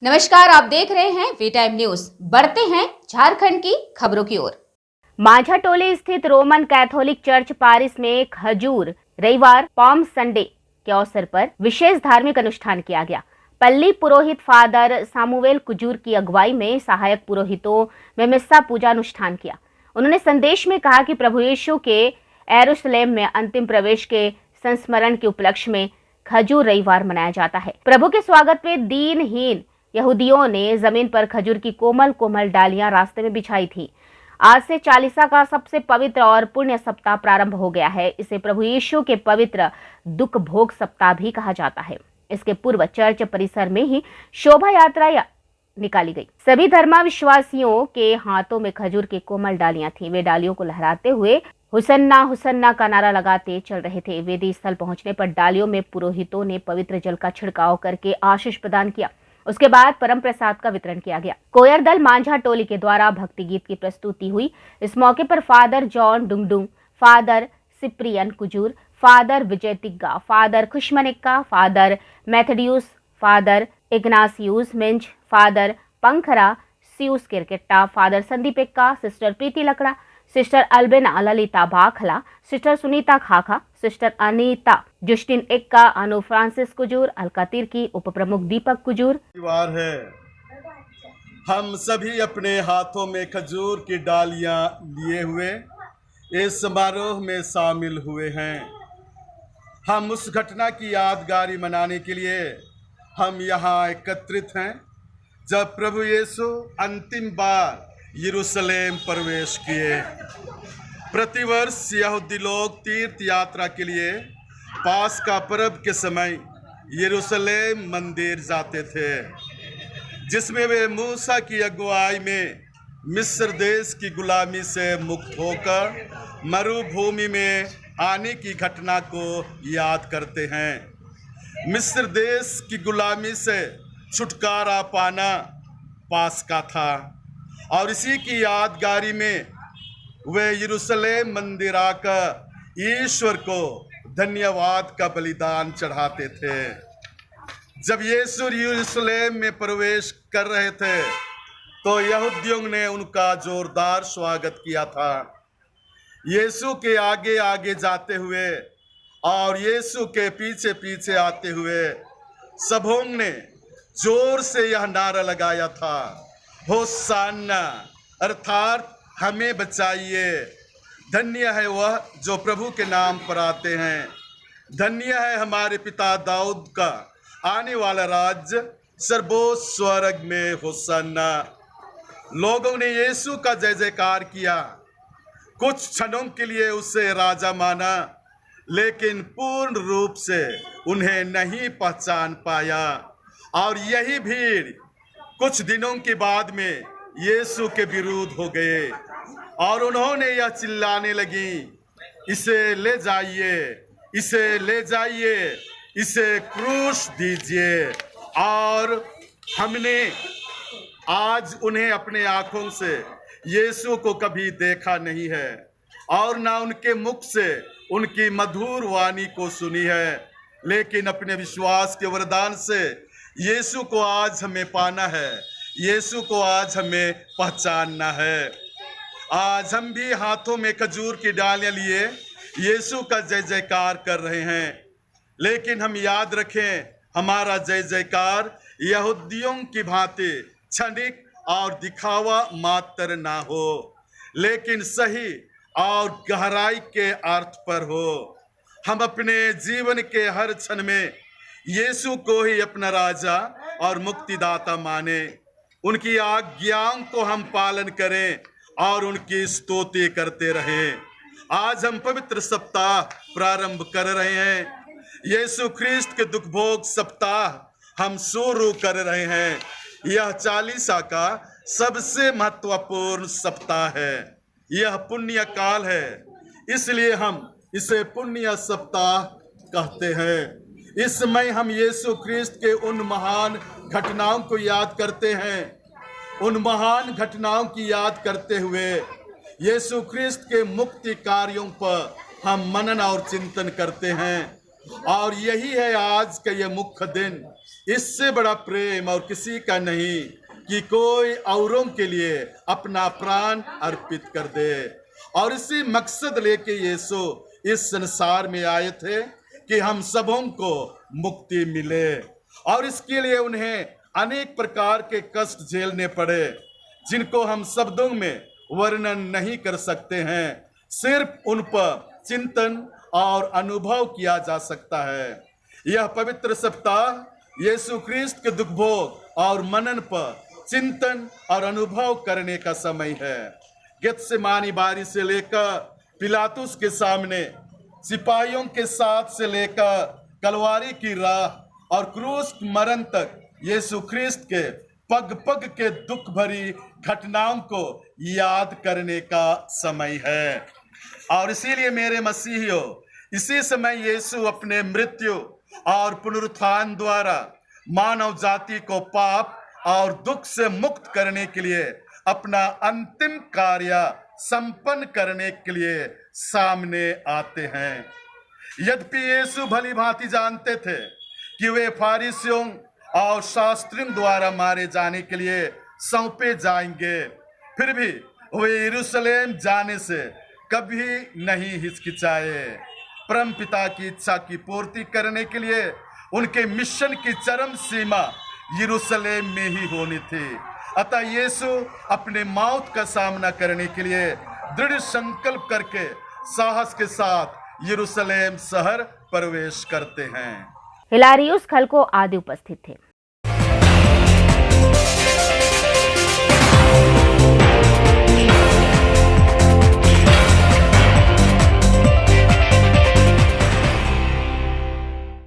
नमस्कार, आप देख रहे हैं वी टाइम न्यूज। बढ़ते हैं झारखंड की खबरों की ओर। माझाटोली स्थित रोमन कैथोलिक चर्च पारिस में खजूर रविवार पाम संडे के अवसर पर विशेष धार्मिक अनुष्ठान किया गया। पल्ली पुरोहित फादर सामुवेल कुजूर की अगुवाई में सहायक पुरोहितों में मिस्सा पूजा अनुष्ठान किया। उन्होंने संदेश में कहा कि प्रभु यीशु के यरूशलेम में अंतिम प्रवेश के संस्मरण के उपलक्ष्य में खजूर रविवार मनाया जाता है। प्रभु के स्वागत में दीनहीन यहूदियों ने जमीन पर खजूर की कोमल कोमल डालियां रास्ते में बिछाई थी। आज से चालीसा का सबसे पवित्र और पुण्य सप्ताह प्रारंभ हो गया है। इसे प्रभु यीशु के पवित्र दुख भोग सप्ताह भी कहा जाता है। इसके पूर्व चर्च परिसर में ही शोभा यात्रा निकाली गई। सभी धर्माविश्वासियों के हाथों में खजूर की कोमल डालियां थी। वे डालियों को लहराते हुए हुसन्ना हुसन्ना का नारा लगाते चल रहे थे। वेदी स्थल पहुंचने पर डालियों में पुरोहितों ने पवित्र जल का छिड़काव करके आशीष प्रदान किया। उसके बाद परम प्रसाद का वितरण किया गया। कोयर दल माझाटोली के द्वारा भक्ति गीत की प्रस्तुति हुई। इस मौके पर father John Dungdung, father Cyprian Kujur, father Vijay Tigga, father खुशमनिक्का, father Methodius, father Ignatius Minj, father Pancratius Kerketta, father Sandeep Ekka, sister Preeti Lakra, sister Albina Lalita Baxla, sister Sunita Khakha, sister Anita Justin Ekka, Anu Francis Kujur, Alka Tirkey, उप प्रमुख दीपक कुजूर। परिवार है, हम सभी अपने हाथों में खजूर की डालियां लिए हुए इस समारोह में शामिल हुए हैं। हम उस घटना की यादगारी मनाने के लिए हम यहाँ एकत्रित हैं जब प्रभु यीशु अंतिम बार यरूशलेम प्रवेश किए। प्रतिवर्ष यहूदी लोग तीर्थ यात्रा के लिए पास्का पर्व के समय यरूशलेम मंदिर जाते थे, जिसमें वे मूसा की अगुवाई में मिस्र देश की गुलामी से मुक्त होकर मरुभूमि में आने की घटना को याद करते हैं। मिस्र देश की गुलामी से छुटकारा पाना पास्का था और इसी की यादगारी में वे यरूशलेम मंदिर आकर ईश्वर को धन्यवाद का बलिदान चढ़ाते थे। जब यीशु यरूशलेम में प्रवेश कर रहे थे तो यहूदियों ने उनका जोरदार स्वागत किया था। यीशु के आगे आगे जाते हुए और यीशु के पीछे पीछे आते हुए सबों ने जोर से यह नारा लगाया था, होसाना, अर्थात हमें बचाइए। धन्य है वह जो प्रभु के नाम पर आते हैं। धन्य है हमारे पिता दाऊद का आने वाला राज्य, सर्वोच्च स्वर्ग में होसाना। लोगों ने यीशु का जय जयकार किया। कुछ क्षणों के लिए उसे राजा माना, लेकिन पूर्ण रूप से उन्हें नहीं पहचान पाया। और यही भीड़ कुछ दिनों के बाद में यीशु के विरुद्ध हो गए और उन्होंने यह चिल्लाने लगी, इसे ले जाइए, इसे ले जाइए, इसे क्रूस दीजिए। और हमने आज उन्हें अपने आंखों से यीशु को कभी देखा नहीं है और ना उनके मुख से उनकी मधुर वाणी को सुनी है, लेकिन अपने विश्वास के वरदान से यीशु को आज हमें पाना है, यीशु को आज हमें पहचानना है। आज हम भी हाथों में खजूर की डालियां लिए यीशु का जय जयकार कर रहे हैं, लेकिन हम याद रखें हमारा जय जयकार यहूदियों की भांति क्षणिक और दिखावा मात्र ना हो, लेकिन सही और गहराई के अर्थ पर हो। हम अपने जीवन के हर क्षण में यीशु को ही अपना राजा और मुक्तिदाता माने, उनकी आज्ञाओं को हम पालन करें और उनकी स्तुति करते रहें। आज हम पवित्र सप्ताह प्रारंभ कर रहे हैं। यीशु ख्रिस्त के दुख भोग सप्ताह हम शुरू कर रहे हैं। यह चालीसा का सबसे महत्वपूर्ण सप्ताह है। यह पुण्य काल है, इसलिए हम इसे पुण्य सप्ताह कहते हैं। इस समय हम यीशु ख्रिस्त के उन महान घटनाओं को याद करते हैं। उन महान घटनाओं की याद करते हुए यीशु ख्रिस्त के मुक्ति कार्यों पर हम मनन और चिंतन करते हैं। और यही है आज का ये मुख्य दिन। इससे बड़ा प्रेम और किसी का नहीं कि कोई औरों के लिए अपना प्राण अर्पित कर दे। और इसी मकसद लेके यीशु इस संसार में आए थे कि हम सबों को मुक्ति मिले। और इसके लिए उन्हें अनेक प्रकार के कष्ट झेलने पड़े जिनको हम शब्दों में वर्णन नहीं कर सकते हैं। सिर्फ उन पर चिंतन और अनुभव किया जा सकता है। यह पवित्र सप्ताह यीशु ख्रीस्त के दुख भोग और मनन पर चिंतन और अनुभव करने का समय है। गेत्सेमानी बारी से लेकर पिलातुस के सामने, सिपाहियों के साथ से लेकर कलवारी की राह और क्रूस मरण तक यीशु ख्रीस्त के पग पग के दुख भरी घटनाओं को याद करने का समय है। और इसीलिए मेरे मसीहियों, इसी समय यीशु अपने मृत्यु और पुनरुत्थान द्वारा मानव जाति को पाप और दुख से मुक्त करने के लिए अपना अंतिम कार्य संपन्न करने के लिए सामने आते हैं। यद्यपि यीशु भली भांति जानते थे कि वे फारिसियों और शास्त्रियों द्वारा मारे जाने के लिए सौंपे जाएंगे, फिर भी वे यरूशलेम जाने से कभी नहीं हिचकिचाए। परम पिता की इच्छा की पूर्ति करने के लिए उनके मिशन की चरम सीमा यरूशलेम में ही होनी थी। अतः यीशु अपने मौत का सामना करने के लिए दृढ़ संकल्प करके साहस के साथ यरूशलेम शहर प्रवेश करते हैं। हिलारियुस खलको आदि उपस्थित थे।